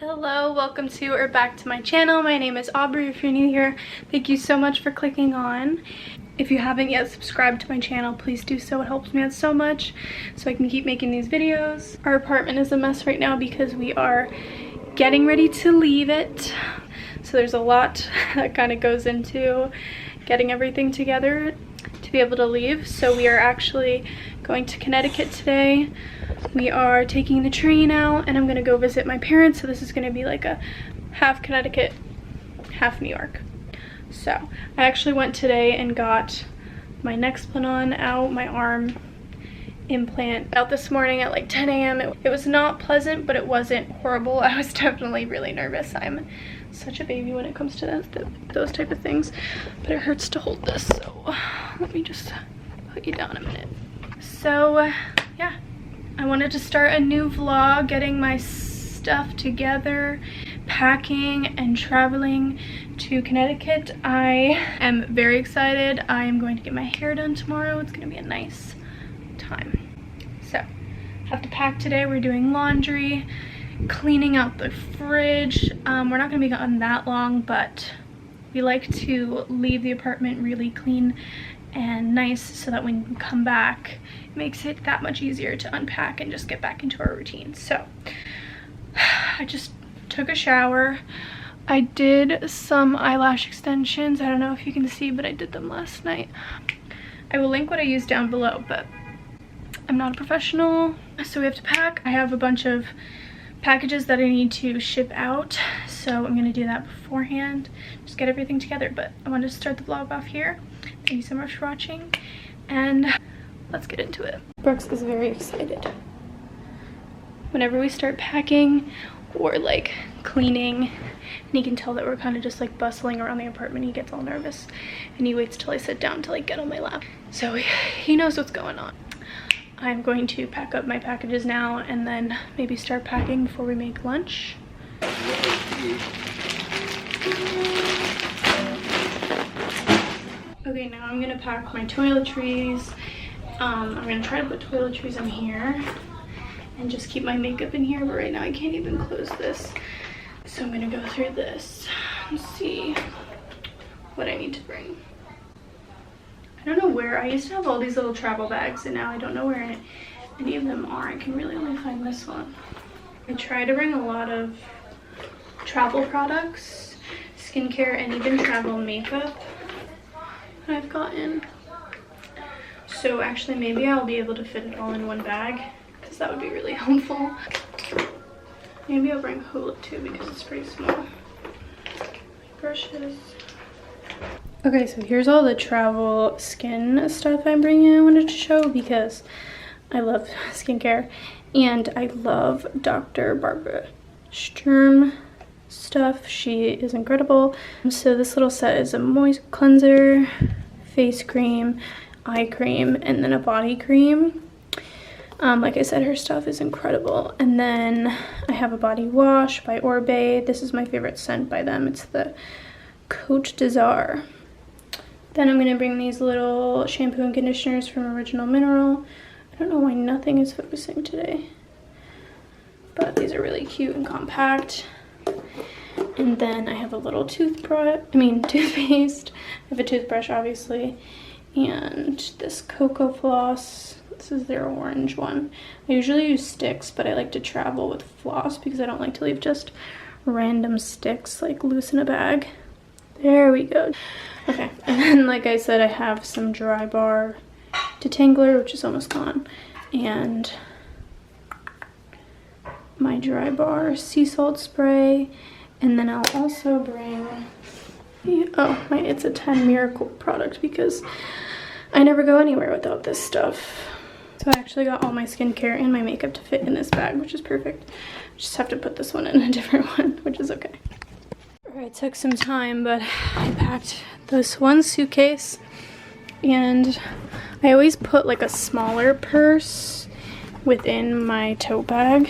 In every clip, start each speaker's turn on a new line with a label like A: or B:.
A: Hello, welcome to or back to my channel. My name is Aubrey. If you're new here, thank you so much for clicking on. If you haven't yet subscribed to my channel, please do so. It helps me out so much so I can keep making these videos. Our apartment is a mess right now because we are getting ready to leave it. So there's a lot that kind of goes into getting everything together to be able to leave. So we are actually going to Connecticut today. We are taking the train out and I'm gonna go visit my parents. So this is gonna be like a half Connecticut, half New York. So I actually went today and got my Nexplanon out, my arm implant out this morning at like 10 a.m. It was not pleasant, but it wasn't horrible. I was definitely really nervous. I'm such a baby when it comes to those type of things, but it hurts to hold this. So let me just put you down a minute. So yeah, I wanted to start a new vlog, getting my stuff together, packing and traveling to Connecticut. I am very excited. I am going to get my hair done tomorrow. It's gonna be a nice time. So I have to pack today. We're doing laundry, cleaning out the fridge. We're not gonna be gone that long, but we like to leave the apartment really clean and nice so that when we come back, it makes it that much easier to unpack and just get back into our routine. So I just took a shower. I did some eyelash extensions. I don't know if you can see, but I did them last night. I will link what I used down below, but I'm not a professional. So we have to pack. I have a bunch of packages that I need to ship out, so I'm gonna do that beforehand, just get everything together. But I wanted to start the vlog off here. Thank you so much for watching, and let's get into it. Brooks is very excited. Whenever we start packing or like cleaning, and he can tell that we're kind of just like bustling around the apartment, he gets all nervous and he waits till I sit down to like get on my lap. So he knows what's going on. I'm going to pack up my packages now and then maybe start packing before we make lunch. Okay, now I'm gonna pack my toiletries. I'm gonna try to put toiletries in here and just keep my makeup in here, but right now I can't even close this. So I'm gonna go through this and see what I need to bring. I don't know where, I used to have all these little travel bags and now I don't know where any of them are. I can really only find this one. I try to bring a lot of travel products, skincare, and even travel makeup that I've gotten. So actually maybe I'll be able to fit it all in one bag because that would be really helpful. Maybe I'll bring hula too because it's pretty small. Brushes. Okay, so here's all the travel skin stuff I'm bringing. I wanted to show because I love skincare and I love Dr. Barbara Sturm stuff. She is incredible. So this little set is a moist cleanser, face cream, eye cream, and then a body cream. Like I said, her stuff is incredible. And then I have a body wash by Orbe. This is my favorite scent by them. It's the Coach d'Azur. Then I'm gonna bring these little shampoo and conditioners from Original Mineral. I don't know why nothing is focusing today, but these are really cute and compact. And then I have a little toothpaste. I have a toothbrush, obviously, and this Cocoa Floss. This is their orange one. I usually use sticks, but I like to travel with floss because I don't like to leave just random sticks like loose in a bag. There we go. Okay, and then like I said, I have some Dry Bar Detangler, which is almost gone, and my Dry Bar Sea Salt Spray. And then I'll also bring, it's a 10 Miracle product because I never go anywhere without this stuff. So I actually got all my skincare and my makeup to fit in this bag, which is perfect. I just have to put this one in a different one, which is okay. It took some time, but I packed this one suitcase, and I always put like a smaller purse within my tote bag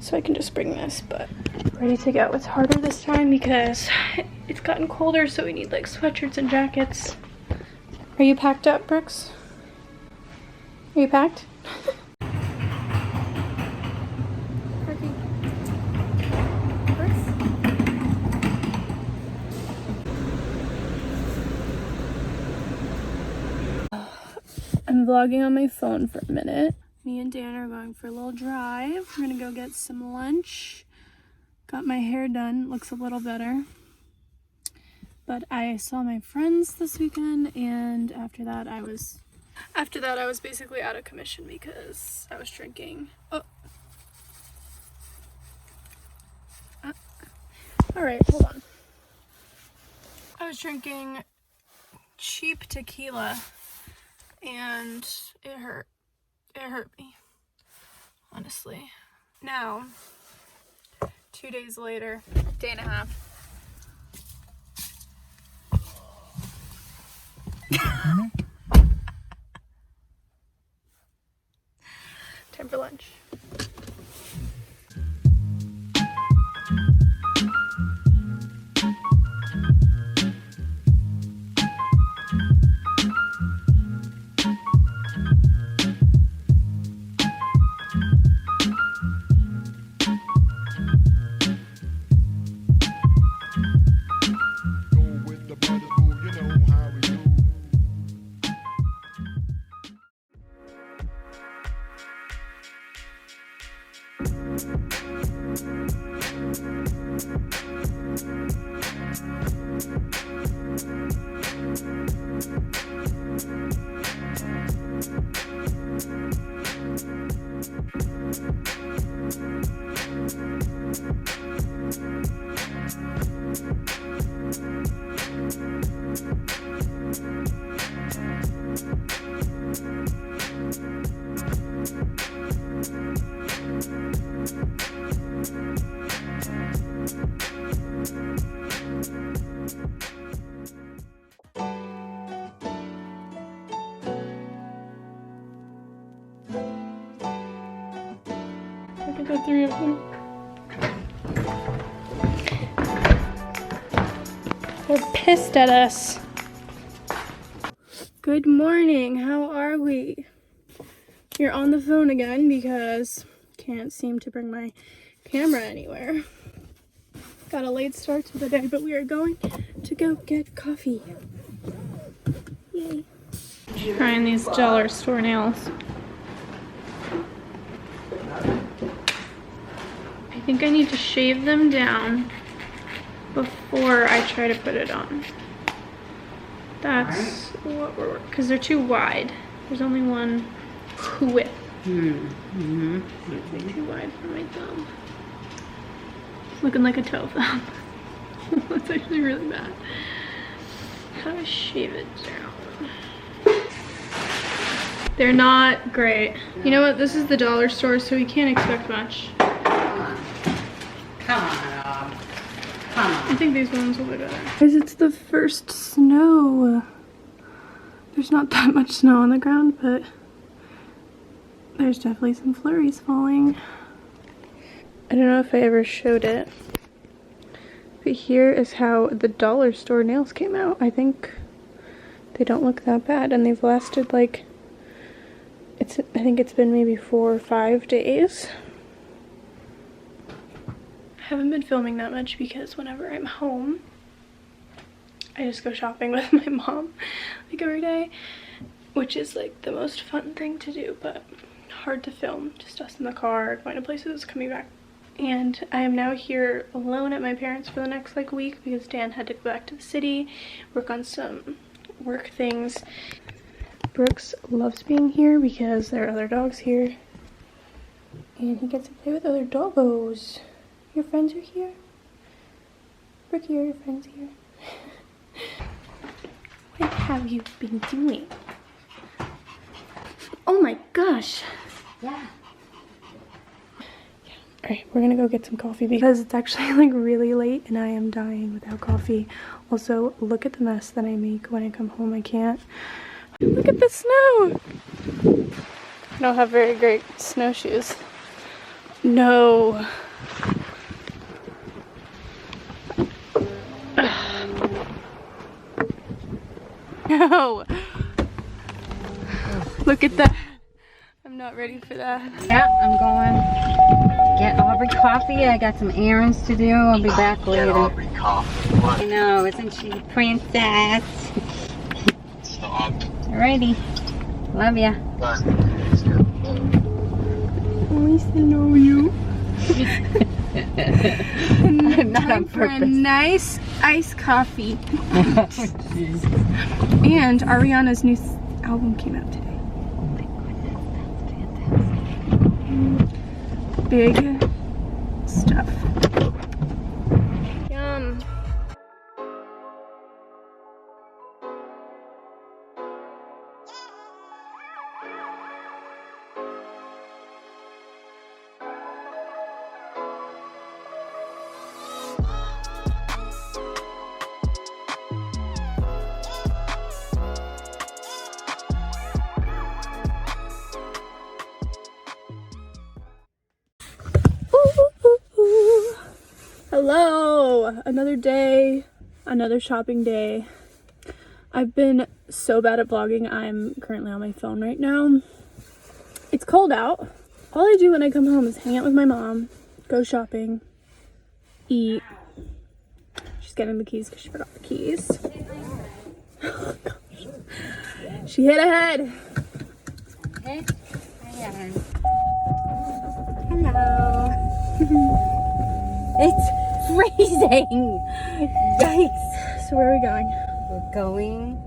A: so I can just bring this, but ready to go. It's harder this time because it's gotten colder, so we need like sweatshirts and jackets. Are you packed up, Brooks? Are you packed? I'm vlogging on my phone for a minute. Me and Dan are going for a little drive. We're gonna go get some lunch. Got my hair done, looks a little better. But I saw my friends this weekend, and after that I was basically out of commission because I was drinking. Oh. All right, hold on. I was drinking cheap tequila and it hurt. It hurt me, honestly. Now, 2 days later, day and a half. Time for lunch. I got 3 of them. They're pissed at us. Good morning, how are we? You're on the phone again because can't seem to bring my camera anywhere. Got a late start to the day, but we are going to go get coffee. Yay. Trying these dollar store nails. I think I need to shave them down before I try to put it on. That's what we're, because they're too wide. There's only one width. It's too wide for my thumb. It's looking like a toe thumb. That's actually really bad. How to shave it down. They're not great. You know what? This is the dollar store, so we can't expect much.
B: Come on. Come on.
A: I think these ones will be better. Guys, it's the first snow. There's not that much snow on the ground, but there's definitely some flurries falling. I don't know if I ever showed it, but here is how the dollar store nails came out. I think they don't look that bad, and they've lasted like, I think it's been maybe 4 or 5 days. I haven't been filming that much because whenever I'm home, I just go shopping with my mom like every day, which is like the most fun thing to do, but hard to film. Just us in the car, going to places, coming back. And I am now here alone at my parents' for the next like week because Dan had to go back to the city, work on some work things. Brooks loves being here because there are other dogs here, and he gets to play with other doggos. Your friends are here? Brookie, are your friends here? What have you been doing? Oh my gosh.
B: Yeah.
A: Alright, we're gonna go get some coffee because it's actually like really late and I am dying without coffee. Also, look at the mess that I make when I come home. I can't. Look at the snow. I don't have very great snowshoes. No. No. Look at that. I'm not ready for that.
B: Yeah, I'm going get Aubrey coffee. I got some errands to do. I'll be back later.
C: Aubrey coffee. What?
B: I know, isn't she princess?
C: Stop.
B: Alrighty. Love ya.
A: Nice to know you.
B: Not on
A: For a
B: purpose.
A: nice iced coffee. And Ariana's new album came out today.
B: Oh my goodness, that's fantastic.
A: Big stuff. Yum. Hello, another day, another shopping day. I've been so bad at vlogging. I'm currently on my phone right now. It's cold out. All I do when I come home is hang out with my mom, go shopping, eat. She's getting the keys because she forgot the keys. Oh, gosh. She hit ahead.
B: Okay. Ayan.
A: Hello.
B: It's freezing. Yikes.
A: So where are we going?
B: We're going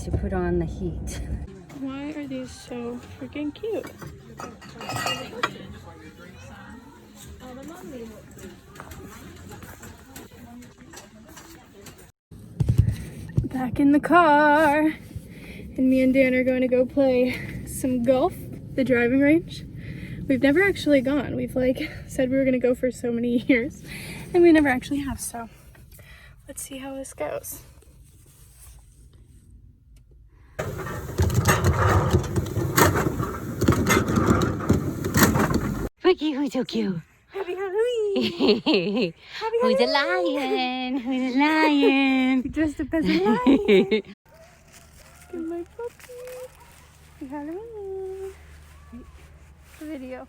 B: to put on the heat.
A: Why are these so freaking cute? Back in the car. And me and Dan are going to go play some golf, the driving range. We've never actually gone. We've said we were going to go for so many years and we never actually have. So let's see how this goes.
B: Look, who's so cute.
A: Happy Halloween! Happy
B: Who's a
A: Halloween!
B: lion? Who's a lion?
A: Dressed up as a lion. Look at my puppy. Happy Halloween. Video.